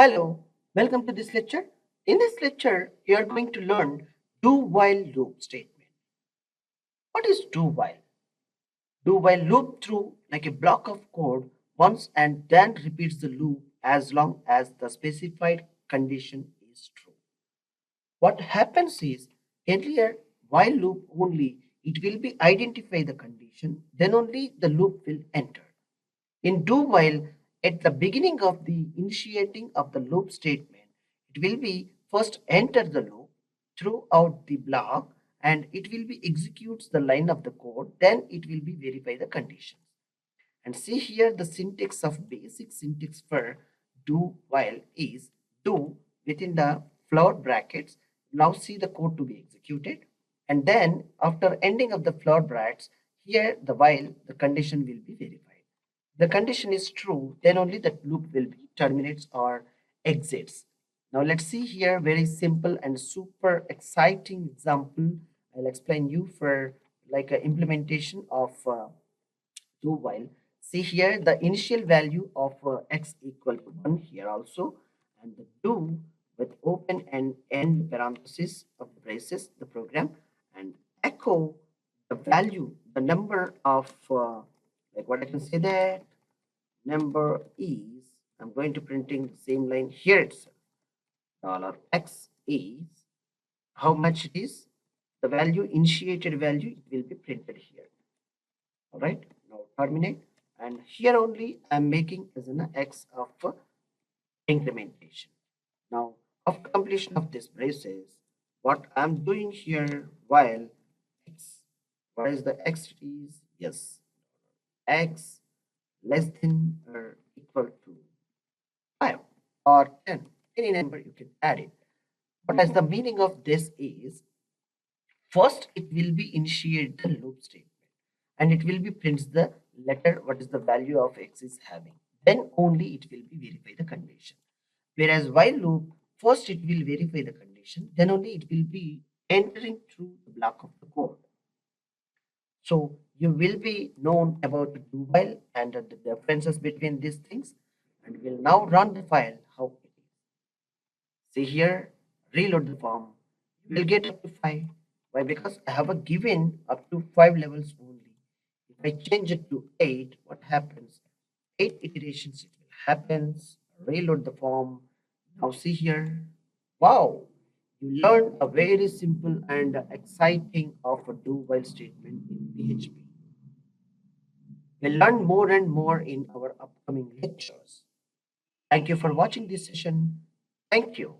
Hello, welcome to this lecture. In this lecture, you are going to learn do while loop statement. What is do while? Do while loop through like a block of code once and then repeats the loop as long as the specified condition is true. What happens is earlier while loop only it will be identify the condition, then only the loop will enter. In do while, at the beginning of the initiating of the loop statement, it will be first enter the loop throughout the block and it will be executes the line of the code, then it will be verify the conditions. And see here the syntax of basic syntax for do while is do within the float brackets. Now see the code to be executed. And then after ending of the float brackets, here the while the condition will be verified. The condition is true, then only that loop will be terminates or exits. Now let's see here very simple and super exciting example. I'll explain you for like a implementation of do while. See here the initial value of x equal to 1 here also, and the do with open and end parenthesis of braces the program, and echo the value, the number of like what I can say that number is, I'm going to printing the same line here itself. Dollar $x is how much it is, the value initiated value it will be printed here. All right, now terminate, and here only I'm making as an x of incrementation. Now of completion of this braces, what I'm doing here while x, what is the x is, yes, x less than or equal to 5 or 10, any number you can add it. But as the meaning of this is, first it will be initiate the loop statement and it will be prints the letter what is the value of x is having, then only it will be verify the condition. Whereas while loop, first it will verify the condition, then only it will be entering through the block of the code. So you will be known about do while and the differences between these things, and we'll now run the file how it is. See here, reload the form. You will get up to 5. Why? Because I have a given up to 5 levels only. If I change it to 8, what happens? 8 iterations it will happens. Reload the form. Now see here. Wow! You learned a very simple and exciting of a do while statement in PHP. We'll learn more and more in our upcoming lectures. Thank you for watching this session. Thank you.